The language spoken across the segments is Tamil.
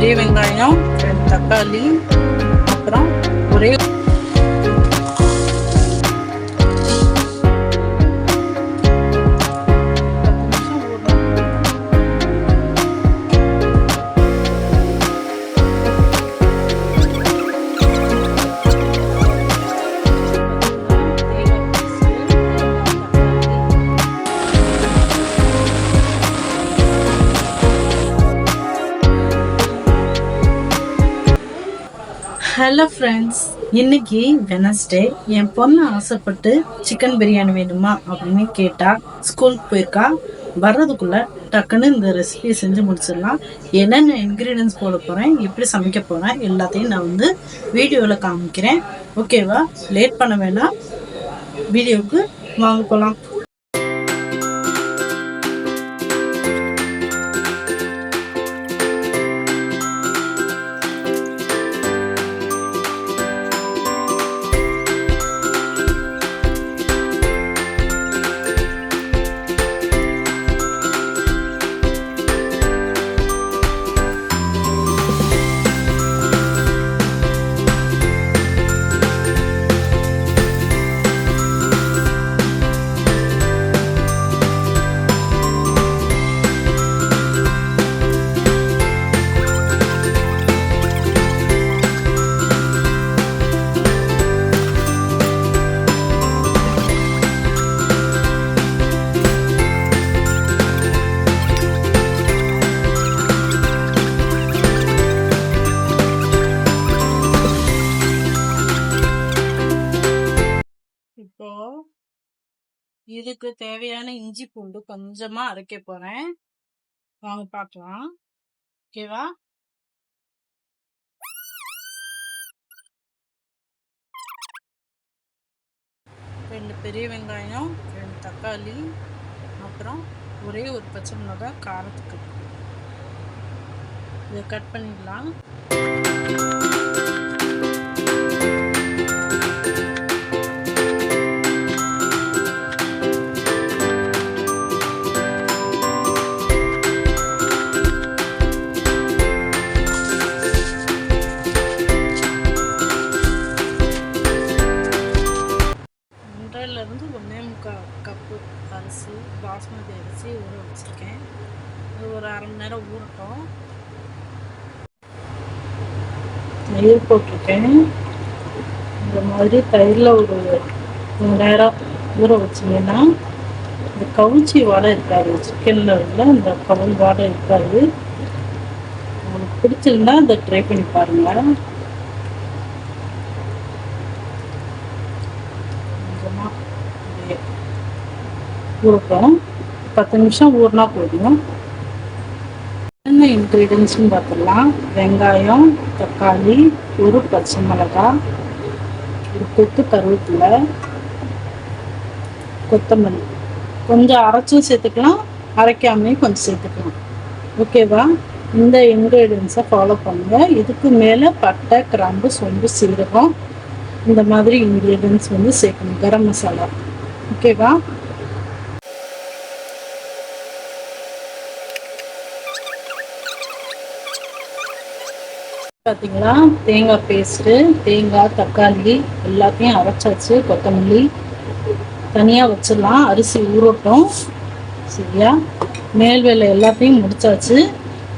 பெரிய வெங்காயம், 2 தக்காளி, அப்புறம் ஒரே ஹலோ ஃப்ரெண்ட்ஸ், இன்னைக்கு வெனஸ்டே. என் பொண்ணு ஆசைப்பட்டு சிக்கன் பிரியாணி வேணுமா அப்படின்னு கேட்டா, ஸ்கூலுக்கு போயிருக்கா. வர்றதுக்குள்ள டக்குன்னு இந்த ரெசிபியை செஞ்சு முடிச்சிடலாம். என்னென்ன இன்க்ரீடியன்ஸ் போட போறேன், எப்படி சமைக்க போறேன் எல்லாத்தையும் நான் வீடியோவில் காமிக்கிறேன். ஓகேவா? லேட் பண்ண வேணாம், வீடியோவுக்கு வாங்க போகலாம். இப்போ இதுக்கு தேவையான இஞ்சி பூண்டு கொஞ்சமா அரைக்க போறேன். வாங்க பார்க்கலாம். ஓகேவா? ரெண்டு பெரிய வெங்காயம், 2 தக்காளி, அப்புறம் ஒரே ஒரு பச்சை மிளகாய் காரத்துக்கு. இதை கட் பண்ணிடலாம். இருந்து 1.25 கப்பு அரிசி, பாஸ்மதி அரிசி ஊற வச்சுருக்கேன். இது ஒரு அரை மணி நேரம் ஊறட்டும். தயிர் போட்டிருக்கேன். இந்த மாதிரி தயிரில் ஒரு 1 நேரம் ஊற வச்சிங்கன்னா இந்த கவுச்சி வாடை இருக்காது. சிக்கனில் உள்ள இந்த கவுள் வாடை இருக்காது. உங்களுக்கு பிடிச்சிருந்தா இதை ட்ரை பண்ணி பாருங்கள். ஊறட்டும். 10 நிமிஷம் ஊறினா போதும். என்ன இன்க்ரீடியன்ஸ்னு பார்த்துடலாம். வெங்காயம், தக்காளி, ஒரு பச்சை மிளகாய், ஒரு கொத்து கருவேப்பிலை, கொத்தமல்லி. கொஞ்சம் அரைச்சும் சேர்த்துக்கலாம், அரைக்காமே கொஞ்சம் சேர்த்துக்கலாம். ஓகேவா? இந்த இன்க்ரீடியன்ஸை ஃபாலோ பண்ணுங்க. இதுக்கு மேலே பட்டை, கிராம்பு, சோம்பு, சீரகம் இந்த மாதிரி இன்க்ரீடியன்ஸ் சேர்க்கணும். கரம் மசாலா. ஓகேவா? பார்த்தீங்களா? தேங்காய் பேஸ்ட்டு, தேங்காய், தக்காளி எல்லாத்தையும் அரைச்சாச்சு. கொத்தமல்லி தனியாக வச்சிடலாம். அரிசி ஊறட்டும். சரியா? மேல் வேலை எல்லாத்தையும் முடிச்சாச்சு.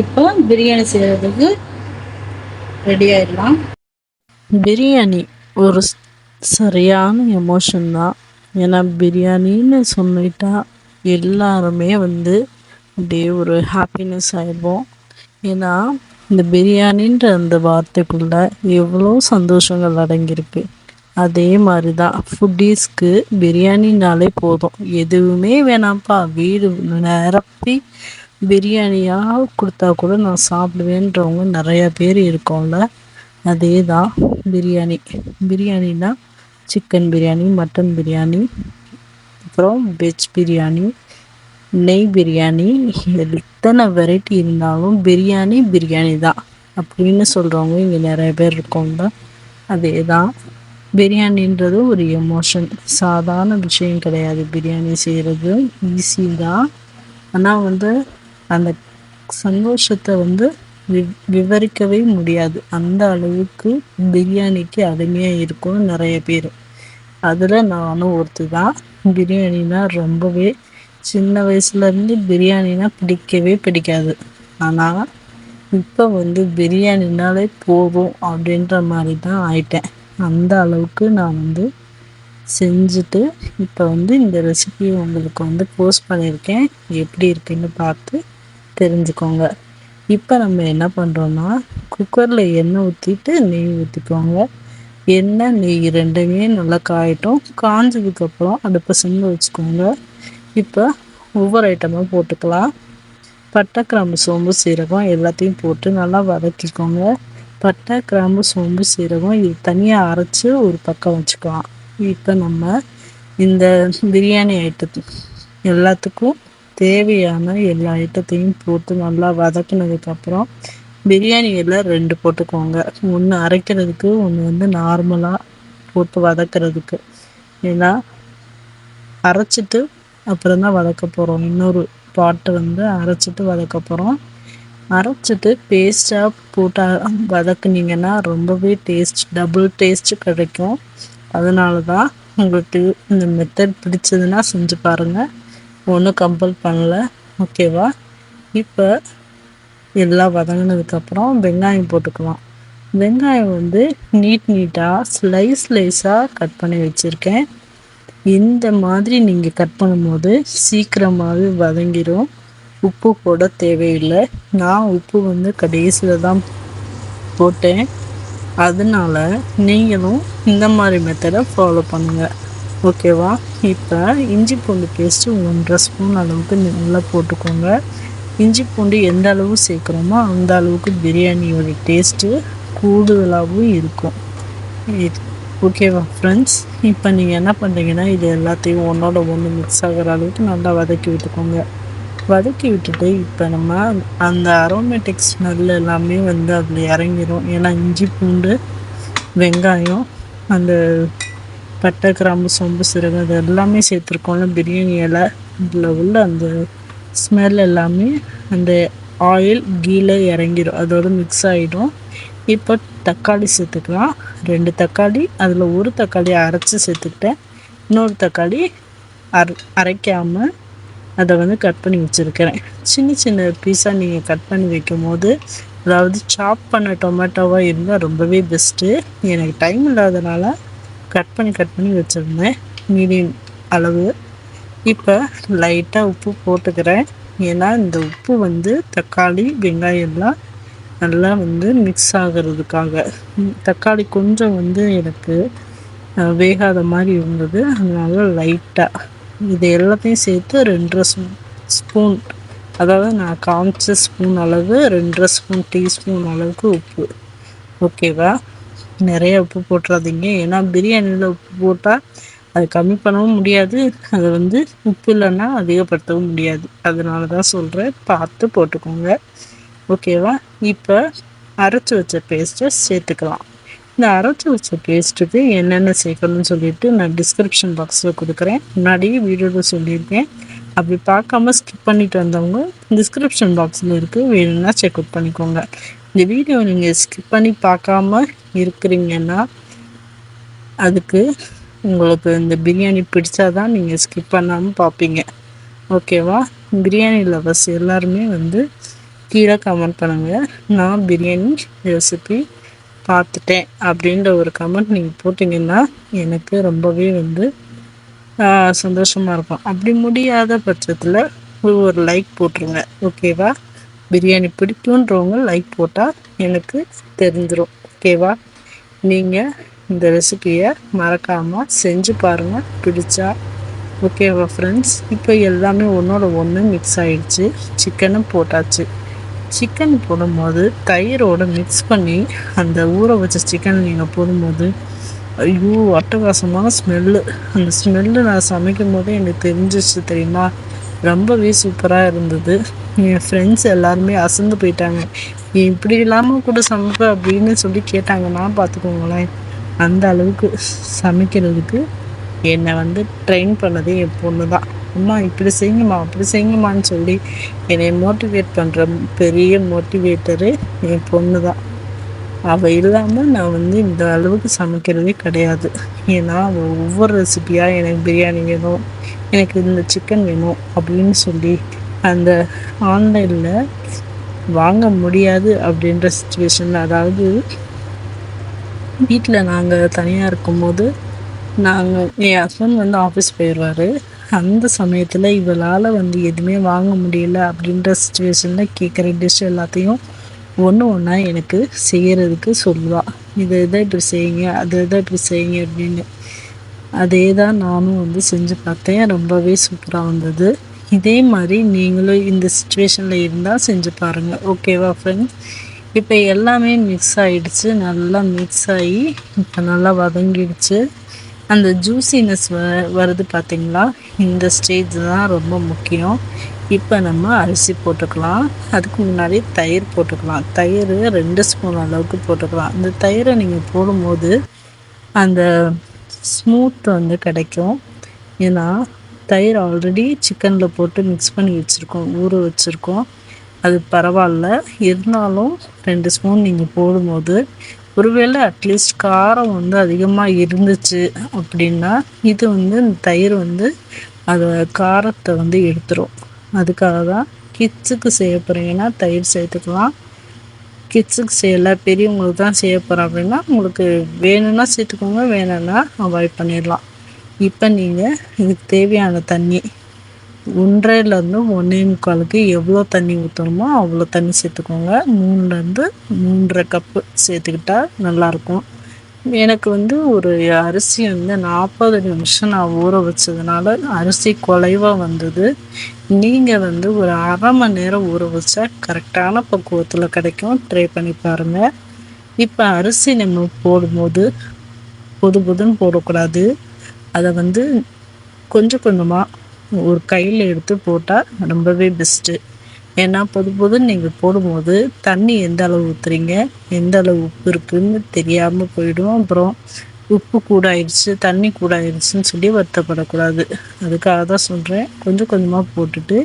இப்போ பிரியாணி செய்கிறதுக்கு ரெடி ஆயிடலாம். பிரியாணி ஒரு சரியான எமோஷன் தான். ஏன்னா பிரியாணின்னு சொல்லிட்டா எல்லாருமே அப்படியே ஒரு ஹாப்பினஸ் ஆயிடுவோம். ஏன்னா இந்த பிரியாணின்ற அந்த வார்த்தைக்குள்ள எவ்வளோ சந்தோஷங்கள் அடங்கியிருக்கு. அதே மாதிரி தான் ஃபுட்டீஸ்க்கு பிரியாணினாலே போதும், எதுவுமே வேணாம்ப்பா, வீடு நிரப்பி பிரியாணியாக கொடுத்தா கூட நான் சாப்பிடுவேன்றவங்க நிறையா பேர் இருக்கோம்ல. அதே தான் பிரியாணி. பிரியாணினா சிக்கன் பிரியாணி, மட்டன் பிரியாணி, அப்புறம் வெஜ் பிரியாணி, நெய் பிரியாணி, எத்தனை வெரைட்டி இருந்தாலும் பிரியாணி பிரியாணி தான் அப்படின்னு சொல்கிறவங்க இங்கே நிறைய பேர் இருக்கோங்க. அதே தான் பிரியாணின்றது ஒரு எமோஷன், சாதாரண விஷயம் கிடையாது. பிரியாணி செய்கிறது ஈஸி தான். ஆனால் அந்த சந்தோஷத்தை விவரிக்கவே முடியாது. அந்த அளவுக்கு பிரியாணிக்கு அருமையாக இருக்கும் நிறைய பேர். அதில் நானும் ஒருத்தி தான். பிரியாணினா ரொம்பவே சின்ன வயசுலேருந்து பிரியாணினா பிடிக்கவே பிடிக்காது. ஆனால் இப்போ வந்து பிரியாணினாலே போதும் அப்படின்ற மாதிரி தான் ஆயிட்டேன். அந்த அளவுக்கு நான் வந்து செஞ்சுட்டு இப்போ வந்து இந்த ரெசிபியை உங்களுக்கு வந்து போஸ்ட் பண்ணியிருக்கேன். எப்படி இருக்குன்னு பார்த்து தெரிஞ்சுக்கோங்க. இப்போ நம்ம என்ன பண்ணுறோன்னா, குக்கரில் எண்ணெய் ஊற்றிட்டு நெய் ஊற்றிக்கோங்க. எண்ணெய் நெய் ரெண்டுமே நல்லா காயட்டும். காஞ்சதுக்கப்புறம் அடுப்பை சிம்மில் வச்சுக்கோங்க. இப்போ ஒவ்வொரு ஐட்டமாக போட்டுக்கலாம். பட்டை, கிராம்பு, சோம்பு, சீரகம் எல்லாத்தையும் போட்டு நல்லா வதக்கிக்கோங்க. பட்டை, கிராம்பு, சோம்பு, சீரகம் இது தனியாக அரைச்சி ஒரு பக்கம் வச்சுக்கலாம். இப்போ நம்ம இந்த பிரியாணி எல்லாத்துக்கும் தேவையான எல்லா ஐட்டத்தையும் போட்டு நல்லா வதக்கினதுக்கப்புறம் பிரியாணி இலை 2 போட்டுக்கோங்க. ஒன்று அரைக்கிறதுக்கு, ஒன்று வந்து நார்மலாக போட்டு வதக்கிறதுக்கு. ஏன்னா அரைச்சிட்டு அப்புறம் தான் வதக்க போகிறோம். இன்னொரு பாட்டு வந்து அரைச்சிட்டு வதக்க போகிறோம். அரைச்சிட்டு பேஸ்ட்டாக போட்டு வதக்குனிங்கன்னா ரொம்பவே டபுள் டேஸ்ட்டு கிடைக்கும். அதனால தான் உங்களுக்கு இந்த மெத்தட் பிடிச்சதுன்னா செஞ்சு பாருங்கள். ஒன்றும் கம்பல் பண்ணல. ஓகேவா? இப்போ எல்லாம் வதங்கினதுக்கப்புறம் வெங்காயம் போட்டுக்கலாம். வெங்காயம் வந்து நீட்டாக ஸ்லைஸாக கட் பண்ணி வச்சுருக்கேன். இந்த மாதிரி நீங்கள் கட் பண்ணும்போது சீக்கிரமாகவே வதங்கிடும். உப்பு போட தேவையில்லை. நான் உப்பு வந்து கடைசியில் தான் போட்டேன். அதனால நீங்களும் இந்த மாதிரி மெத்தடை ஃபாலோ பண்ணுங்கள். ஓகேவா? இப்போ இஞ்சி பூண்டு பேஸ்ட்டு 1.5 ஸ்பூன் அளவுக்கு நல்லா போட்டுக்கோங்க. இஞ்சி பூண்டு எந்த அளவு சேர்க்குறோமோ அந்த அளவுக்கு பிரியாணியோட டேஸ்ட்டு கூடுதலாகவும் இருக்கும். ஓகேவா ஃப்ரெண்ட்ஸ்? இப்போ நீங்கள் என்ன பண்ணுறீங்கன்னா, இது எல்லாத்தையும் ஒன்றோட ஒன்று மிக்ஸ் ஆகிற அளவுக்கு நல்லா வதக்கி விட்டுக்கோங்க. வதக்கி விட்டுட்டு இப்போ நம்ம அந்த அரோமேட்டிக் ஸ்மெல் எல்லாமே வந்து அதில் இறங்கிடும். ஏன்னா இஞ்சி பூண்டு, வெங்காயம், அந்த பட்டை, கிராம்பு, சோம்பு, சீரகம் இது எல்லாமே சேர்த்துருக்கோம்ல பிரியாணி இலை, இதில் உள்ள அந்த ஸ்மெல் எல்லாமே அந்த ஆயில் கீழே இறங்கிடும். அதோடு மிக்ஸ் ஆகிடும். இப்போ தக்காளி சேர்த்துக்கலாம். 2 தக்காளி, அதில் ஒரு தக்காளி அரைச்சி சேர்த்துக்கிட்டேன். இன்னொரு தக்காளி அரைக்காமல் அதை வந்து கட் பண்ணி வச்சுருக்கிறேன். சின்ன பீஸாக நீங்கள் கட் பண்ணி வைக்கும் போது, அதாவது சாப் பண்ண டொமேட்டோவாக இருந்தால் ரொம்பவே பெஸ்ட்டு. எனக்கு டைம் இல்லாதனால கட் பண்ணி வச்சுருந்தேன் மீடியம் அளவு. இப்போ லைட்டாக உப்பு போட்டுக்கிறேன். ஏன்னா இந்த உப்பு வந்து தக்காளி, வெங்காயம் எல்லாம் நல்லா வந்து மிக்ஸ் ஆகிறதுக்காக. தக்காளி கொஞ்சம் வந்து எனக்கு வேகாத மாதிரி இருந்தது. அதனால லைட்டாக இது எல்லாத்தையும் சேர்த்து 2.5 ஸ்பூன், அதாவது நான் காமிச்ச ஸ்பூன் அளவு 2.5 ஸ்பூன் டீஸ்பூன் அளவுக்கு உப்பு. ஓகேவா? நிறைய உப்பு போட்டுறாதீங்க. ஏன்னா பிரியாணியில் உப்பு போட்டால் அது கம்மி பண்ணவும் முடியாது, அதை வந்து உப்பு இல்லைன்னா அதிகப்படுத்தவும் முடியாது. அதனால தான் சொல்கிறேன், பார்த்து போட்டுக்கோங்க. ஓகேவா? இப்போ அரைச்சி வச்ச பேஸ்ட்டை சேர்த்துக்கலாம். இந்த அரைச்சி வச்ச பேஸ்ட்டுக்கு என்னென்ன சேர்க்கணும்னு சொல்லிட்டு நான் டிஸ்கிரிப்ஷன் பாக்ஸில் கொடுக்குறேன். முன்னாடியே வீடியோவில் சொல்லியிருக்கேன். அப்படி பார்க்காம ஸ்கிப் பண்ணிட்டு வந்தவங்க டிஸ்கிரிப்ஷன் பாக்ஸில் இருக்குது, வேணும்னா செக் அவுட் பண்ணிக்கோங்க. இந்த வீடியோ நீங்கள் ஸ்கிப் பண்ணி பார்க்காம இருக்கிறீங்கன்னா அதுக்கு உங்களுக்கு இந்த பிரியாணி பிடிச்சாதான் நீங்கள் ஸ்கிப் பண்ணாமல் பார்ப்பீங்க. ஓகேவா? பிரியாணி லவர்ஸ் எல்லாருமே வந்து கீழே கமெண்ட் பண்ணுங்கள். நான் பிரியாணி ரெசிபி பார்த்துட்டேன் அப்படின்ற ஒரு கமெண்ட் நீங்கள் போட்டிங்கன்னா எனக்கு ரொம்பவே வந்து சந்தோஷமாக இருக்கும். அப்படி முடியாத பட்சத்தில் ஒரு லைக் போட்டுருங்க. ஓகேவா? பிரியாணி பிடிக்குன்றவங்க லைக் போட்டால் எனக்கு தெரிஞ்சிடும். ஓகேவா? நீங்கள் இந்த ரெசிபியை மறக்காமல் செஞ்சு பாருங்கள் பிடிச்சா. ஓகேவா ஃப்ரெண்ட்ஸ்? இப்போ எல்லாமே ஒன்றோட ஒன்று மிக்ஸ் ஆகிடுச்சு. சிக்கனும் போட்டாச்சு. சிக்கன் போடும்போது தயிரோடு மிக்ஸ் பண்ணி அந்த ஊற வச்ச சிக்கன் நீங்கள் போடும்போது ஐயோ அட்டகாசமான ஸ்மெல்லு. அந்த ஸ்மெல்லு நான் சமைக்கும் போதே எனக்கு தெரிஞ்சிச்சு தெரியுமா. ரொம்பவே சூப்பராக இருந்தது. என் ஃப்ரெண்ட்ஸ் எல்லாருமே அசந்து போயிட்டாங்க. இப்படி இல்லாமல் கூட சமைப்பேன் அப்படின்னு சொல்லி கேட்டாங்கன்னா பார்த்துக்கோங்களேன். அந்த அளவுக்கு சமைக்கிறதுக்கு என்னை வந்து ட்ரெயின் பண்ணதே என் பொண்ணு தான். அம்மா இப்படி செய்யுங்கம்மா அப்படி செய்யுங்கம்மான்னு சொல்லி என்னை மோட்டிவேட் பண்ணுற பெரிய மோட்டிவேட்டரு என் பொண்ணு தான். அவள் இல்லாமல் நான் வந்து இந்த அளவுக்கு சமைக்கிறதே கிடையாது. ஏன்னா அவள் ஒவ்வொரு ரெசிபியாக எனக்கு பிரியாணி வேணும், எனக்கு இந்த சிக்கன் வேணும் அப்படின்னு சொல்லி அந்த ஆன்லைனில் வாங்க முடியாது அப்படின்ற சுச்சுவேஷனில், அதாவது வீட்டில் நாங்கள் தனியாக இருக்கும்போது என் ஹஸ்பண்ட் வந்து ஆஃபீஸ் போயிடுவார். அந்த சமயத்தில் இவளால் வந்து எதுவுமே வாங்க முடியல அப்படின்ற சுச்சுவேஷனில் கேட்குற டிஷ் எல்லாத்தையும் ஒன்று ஒன்றா எனக்கு செய்கிறதுக்கு சொல்லுவாள். இதை இப்படி செய்யுங்க, அதை இப்படி செய்யுங்க அப்படின்னு. அதே தான் நானும் வந்து செஞ்சு பார்த்தேன். ரொம்பவே சூப்பராக வந்தது. இதே மாதிரி நீங்களும் இந்த சுச்சுவேஷனில் இருந்தால் செஞ்சு பாருங்கள். ஓகேவா ஃப்ரெண்ட்ஸ்? இப்போ எல்லாமே மிக்ஸ் ஆகிடுச்சு. நல்லா மிக்ஸ் ஆகி இப்போ நல்லா வதங்கிடுச்சு. அந்த ஜூஸினஸ் வருது பார்த்திங்களா? இந்த ஸ்டேஜ் தான் ரொம்ப முக்கியம். இப்போ நம்ம அரிசி போட்டுக்கலாம். அதுக்கு முன்னாடி தயிர் போட்டுக்கலாம். தயிர் 2 ஸ்பூன் அளவுக்கு போட்டுக்கலாம். இந்த தயிரை நீங்கள் போடும்போது அந்த ஸ்மூத் வந்து கிடைக்கும். ஏன்னா தயிர் ஆல்ரெடி சிக்கனில் போட்டு மிக்ஸ் பண்ணி வச்சுருக்கோம், ஊற வச்சுருக்கோம். அது பரவாயில்ல. இருந்தாலும் 2 ஸ்பூன் நீங்கள் போடும்போது ஒருவேளை அட்லீஸ்ட் காரம் வந்து அதிகமாக இருந்துச்சு அப்படின்னா இது வந்து இந்த தயிர் வந்து அதை காரத்தை வந்து எடுத்துரும். அதுக்காக தான் கிட்ஸுக்கு செய்ய போகிறீங்கன்னா தயிர் சேர்த்துக்கலாம். கிட்ஸுக்கு செய்யலை, பெரியவங்களுக்கு தான் செய்ய போகிறோம் அப்படின்னா உங்களுக்கு வேணும்னா சேர்த்துக்கோங்க, வேணும்னா அவாய்ட் பண்ணிடலாம். இப்போ நீங்கள் இதுக்கு தேவையான தண்ணி 1.5லேருந்து 1.25 எவ்வளோ தண்ணி ஊற்றணுமோ அவ்வளோ தண்ணி சேர்த்துக்கோங்க. 3லேருந்து 3.5 கப்பு சேர்த்துக்கிட்டா நல்லாயிருக்கும். எனக்கு வந்து ஒரு அரிசி வந்து 40 நிமிஷம் நான் ஊற வச்சதுனால அரிசி குலைவாக வந்தது. நீங்கள் வந்து ஒரு அரை மணி நேரம் ஊற வச்சா கரெக்டான பக்குவத்தில் கிடைக்கும். ட்ரை பண்ணி பாருங்கள். இப்போ அரிசி நம்ம போடும்போது புதுன்னு போடக்கூடாது. அதை வந்து கொஞ்சம் கொஞ்சமாக ஒரு கையில் எடுத்து போட்டால் ரொம்பவே பெஸ்ட்டு. ஏன்னா புதுன்னு நீங்கள் போடும்போது தண்ணி எந்த அளவு ஊற்றுறீங்க, எந்த அளவு உப்பு இருக்குதுன்னு தெரியாமல் போயிடும். அப்புறம் உப்பு கூட ஆயிடுச்சு, தண்ணி கூட ஆயிடுச்சுன்னு சொல்லி வருத்தப்படக்கூடாது. அதுக்காக தான் சொல்கிறேன். கொஞ்சம் கொஞ்சமாக போட்டுட்டு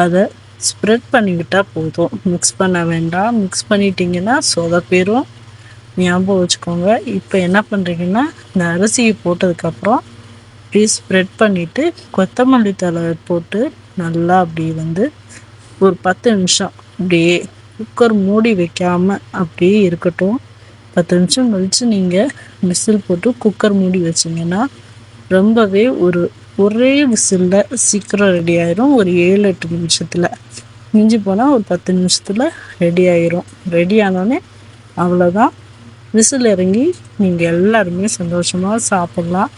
அதை ஸ்ப்ரெட் பண்ணிக்கிட்டால் போதும். மிக்ஸ் பண்ண வேண்டாம். மிக்ஸ் பண்ணிட்டீங்கன்னா சொதப்பேரும், ஞாபகம் வச்சுக்கோங்க. இப்போ என்ன பண்ணுறீங்கன்னா இந்த அரிசியை போட்டதுக்கப்புறம் அப்படியே ஸ்ப்ரெட் பண்ணிவிட்டு கொத்தமல்லி தழை போட்டு நல்லா அப்படியே வந்து ஒரு 10 நிமிஷம் அப்படியே குக்கர் மூடி வைக்காமல் அப்படியே இருக்கட்டும். 10 நிமிஷம் கழித்து நீங்கள் விசில் போட்டு குக்கர் மூடி வச்சிங்கன்னா ரொம்பவே ஒரே விசிலில் சீக்கிரம் ரெடி ஆயிரும். ஒரு 7-8 நிமிஷத்தில், மிஞ்சி போனால் ஒரு 10 நிமிஷத்தில் ரெடி ஆயிரும். ரெடி ஆனோடனே அவ்வளோதான், விசில் இறங்கி நீங்கள் எல்லாருமே சந்தோஷமாக சாப்பிட்லாம்.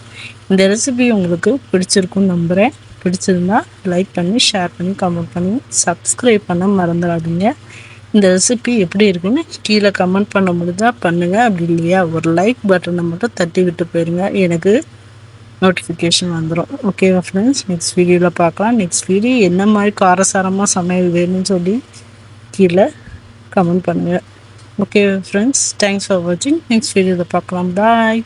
இந்த ரெசிபி உங்களுக்கு பிடிச்சிருக்குன்னு நம்புகிறேன். பிடிச்சிருந்தா லைக் பண்ணி, ஷேர் பண்ணி, கமெண்ட் பண்ணி, சப்ஸ்கிரைப் பண்ண மறந்துடாதீங்க. இந்த ரெசிபி எப்படி இருக்குன்னு கீழே கமெண்ட் பண்ண முடிஞ்சால் பண்ணுங்கள். அப்படி இல்லையா ஒரு லைக் பட்டனை மட்டும் தட்டி விட்டு போயிருங்க, எனக்கு நோட்டிஃபிகேஷன் வந்துடும். ஓகேவா ஃப்ரெண்ட்ஸ்? நெக்ஸ்ட் வீடியோவில் பார்க்கலாம். நெக்ஸ்ட் வீடியோ என்ன மாதிரி காரசாரமாக சமையல் வேணும்னு சொல்லி கீழே கமெண்ட் பண்ணுங்கள். ஓகே ஃப்ரெண்ட்ஸ், தேங்க்ஸ் ஃபார் வாட்சிங். நெக்ஸ்ட் வீடியோவில் பார்க்கலாம். பாய்.